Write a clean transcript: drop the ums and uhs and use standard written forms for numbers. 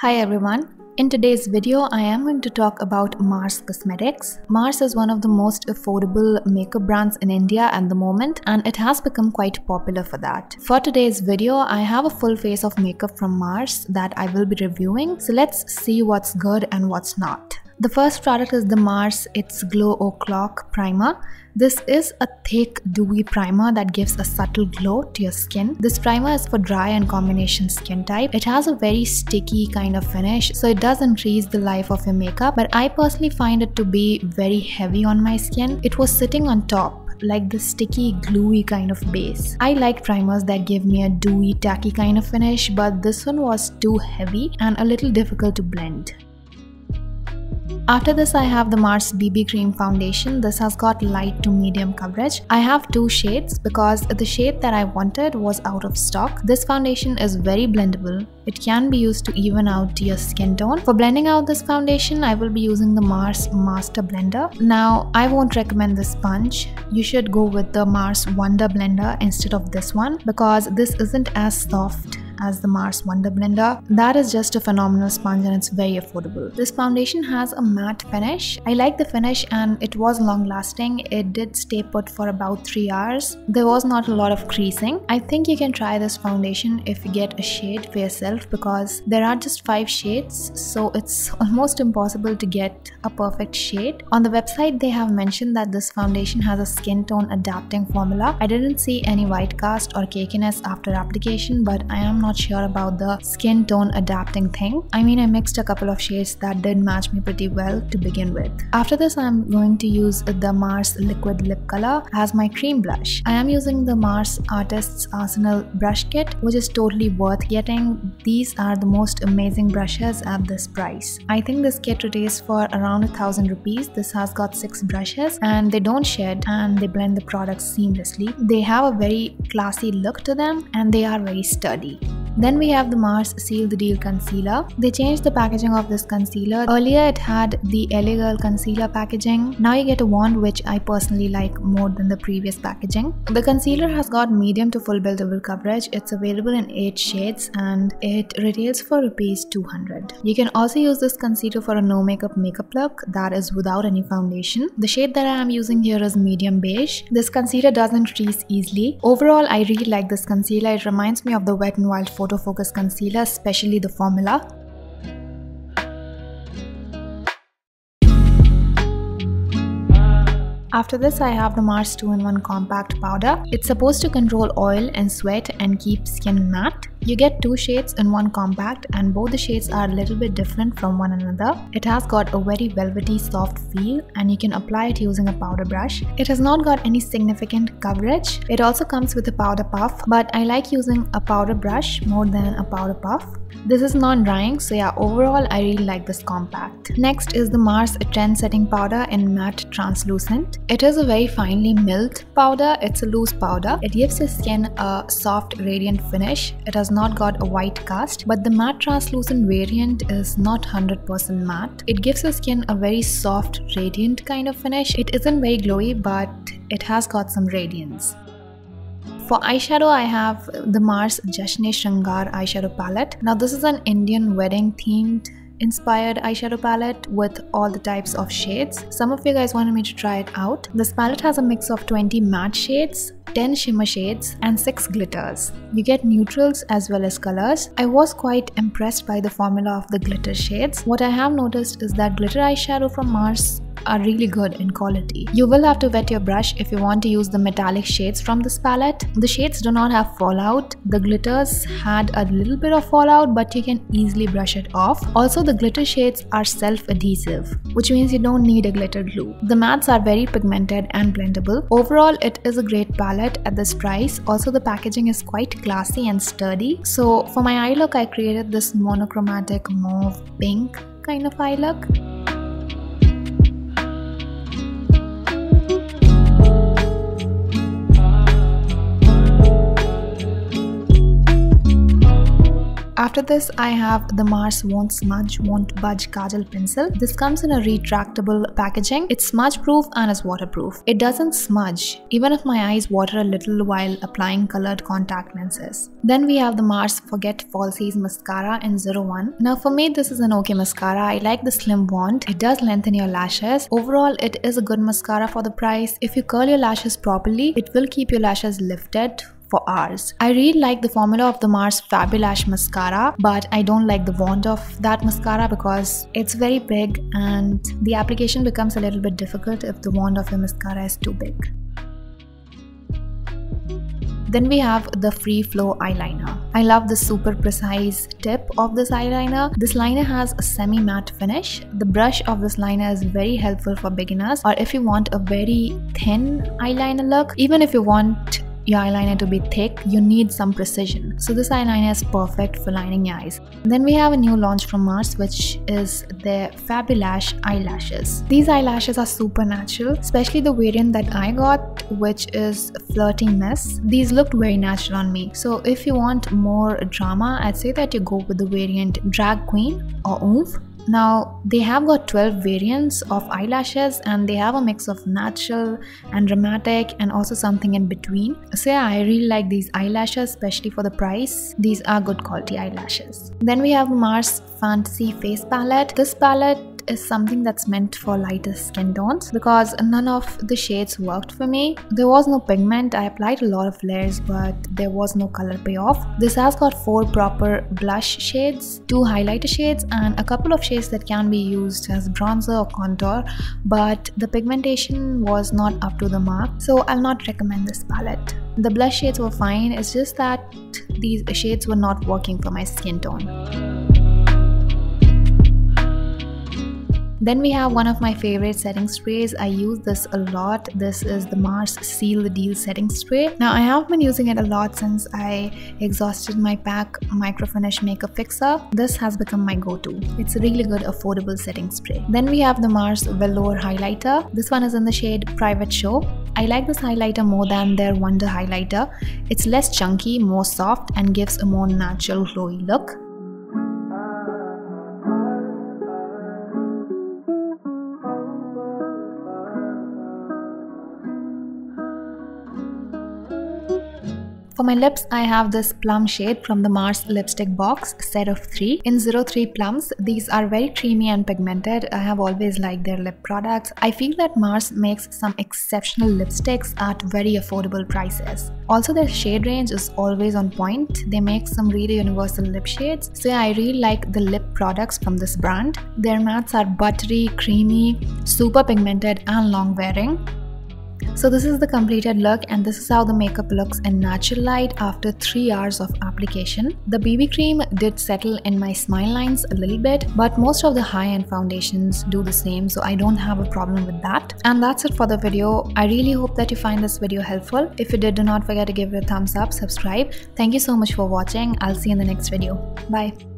Hi everyone. In today's video, I am going to talk about Mars Cosmetics. Mars is one of the most affordable makeup brands in India at the moment, and it has become quite popular for that. For today's video, I have a full face of makeup from Mars that I will be reviewing. So let's see what's good and what's not. The first product is the Mars It's Glow O'Clock Primer. This is a thick, dewy primer that gives a subtle glow to your skin. This primer is for dry and combination skin type. It has a very sticky kind of finish, so it does increase the life of your makeup, but I personally find it to be very heavy on my skin. It was sitting on top like the sticky, gluey kind of base. I like primers that give me a dewy, tacky kind of finish, but this one was too heavy and a little difficult to blend. After this, I have the Mars BB Cream Foundation. This has got light to medium coverage. I have two shades because the shade that I wanted was out of stock. This foundation is very blendable. It can be used to even out your skin tone. For blending out this foundation, I will be using the Mars Master Blender. Now, I won't recommend this sponge. You should go with the Mars Wonder Blender instead of this one because this isn't as soft as the Mars Wonder Blender. That is just a phenomenal sponge and it's very affordable. This foundation has a matte finish. I like the finish and it was long lasting. It did stay put for about 3 hours. There was not a lot of creasing. I think you can try this foundation if you get a shade for yourself because there are just 5 shades, so it's almost impossible to get a perfect shade. On the website, they have mentioned that this foundation has a skin tone adapting formula. I didn't see any white cast or cakiness after application, but I am not sure about the skin tone adapting thing. I mean, I mixed a couple of shades that did match me pretty well to begin with. After this, I'm going to use the Mars Liquid Lip Color as my cream blush. I am using the Mars Artist's Arsenal brush kit, which is totally worth getting. These are the most amazing brushes at this price. I think this kit retails for around 1,000 rupees. This has got 6 brushes and they don't shed and they blend the products seamlessly. They have a very classy look to them and they are very sturdy. Then we have the Mars Seal the Deal Concealer. They changed the packaging of this concealer. Earlier it had the LA Girl concealer packaging. Now you get a wand, which I personally like more than the previous packaging. The concealer has got medium to full buildable coverage. It's available in 8 shades and it retails for Rs.200. You can also use this concealer for a no makeup look that is without any foundation. The shade that I am using here is medium beige. This concealer doesn't crease easily. Overall, I really like this concealer. It reminds me of the Wet n Wild Photo Focus concealer, especially the formula. After this, I have the Mars 2-in-1 Compact Powder. It's supposed to control oil and sweat and keep skin matte. You get 2 shades in one compact and both the shades are a little bit different from one another. It has got a very velvety soft feel and you can apply it using a powder brush. It has not got any significant coverage. It also comes with a powder puff, but I like using a powder brush more than a powder puff. This is non-drying, so yeah, overall I really like this compact. Next is the Mars Trend Setting Powder in Matte Translucent. It is a very finely milled powder. It's a loose powder. It gives your skin a soft, radiant finish. It has not got a white cast, but the matte translucent variant is not 100% matte. It gives your skin a very soft, radiant kind of finish. It isn't very glowy, but it has got some radiance. For eyeshadow, I have the Mars Jashne Shringar eyeshadow palette. Now this is an Indian wedding themed inspired eyeshadow palette with all the types of shades. Some of you guys wanted me to try it out. This palette has a mix of 20 matte shades, 10 shimmer shades and 6 glitters. You get neutrals as well as colors. I was quite impressed by the formula of the glitter shades. What I have noticed is that glitter eyeshadow from Mars are really good in quality. You will have to wet your brush if you want to use the metallic shades from this palette. The shades do not have fallout. The glitters had a little bit of fallout, but you can easily brush it off. Also, the glitter shades are self-adhesive, which means you don't need a glitter glue. The mattes are very pigmented and blendable. Overall, it is a great palette at this price. Also, the packaging is quite classy and sturdy. So for my eye look, I created this monochromatic mauve pink kind of eye look. After this, I have the Mars Won't Smudge Won't Budge Kajal Pencil. This comes in a retractable packaging. It's smudge proof and is waterproof. It doesn't smudge, even if my eyes water a little while applying colored contact lenses. Then we have the Mars Forget Falsies Mascara in 01. Now for me, this is an okay mascara. I like the slim wand. It does lengthen your lashes. Overall, it is a good mascara for the price. If you curl your lashes properly, it will keep your lashes lifted for hours. I really like the formula of the Mars Fabulash mascara, but I don't like the wand of that mascara because it's very big and the application becomes a little bit difficult if the wand of your mascara is too big. Then we have the Free Flow eyeliner. I love the super precise tip of this eyeliner. This liner has a semi-matte finish. The brush of this liner is very helpful for beginners, or if you want a very thin eyeliner look. Even if you want your eyeliner to be thick, you need some precision. So this eyeliner is perfect for lining your eyes. Then we have a new launch from Mars, which is their Fabulash eyelashes. These eyelashes are super natural, especially the variant that I got, which is Flirting Miss. These looked very natural on me. So if you want more drama, I'd say that you go with the variant Drag Queen or Oomph. Now they have got 12 variants of eyelashes and they have a mix of natural and dramatic and also something in between. So yeah, I really like these eyelashes, especially for the price. These are good quality eyelashes. Then we have Mars Fantasy Face Palette. This palette is something that's meant for lighter skin tones because none of the shades worked for me. There was no pigment. I applied a lot of layers but there was no color payoff. This has got 4 proper blush shades, 2 highlighter shades and a couple of shades that can be used as bronzer or contour, but the pigmentation was not up to the mark, so I'll not recommend this palette. The blush shades were fine, it's just that these shades were not working for my skin tone. Then we have one of my favorite setting sprays. I use this a lot. This is the Mars Seal the Deal setting spray. Now I have been using it a lot since I exhausted my pack Micro Finish Makeup Fixer. This has become my go-to. It's a really good affordable setting spray. Then we have the Mars Velour Highlighter. This one is in the shade Private Show. I like this highlighter more than their Wonder Highlighter. It's less chunky, more soft and gives a more natural glowy look. For my lips, I have this plum shade from the Mars lipstick box, set of 3 in 03 plums. These are very creamy and pigmented. I have always liked their lip products. I feel that Mars makes some exceptional lipsticks at very affordable prices. Also, their shade range is always on point. They make some really universal lip shades. So yeah, I really like the lip products from this brand. Their mattes are buttery, creamy, super pigmented and long wearing. So this is the completed look and this is how the makeup looks in natural light after 3 hours of application. The BB cream did settle in my smile lines a little bit, but most of the high-end foundations do the same, so I don't have a problem with that. And that's it for the video. I really hope that you find this video helpful. If you did, do not forget to give it a thumbs up, subscribe. Thank you so much for watching. I'll see you in the next video. Bye.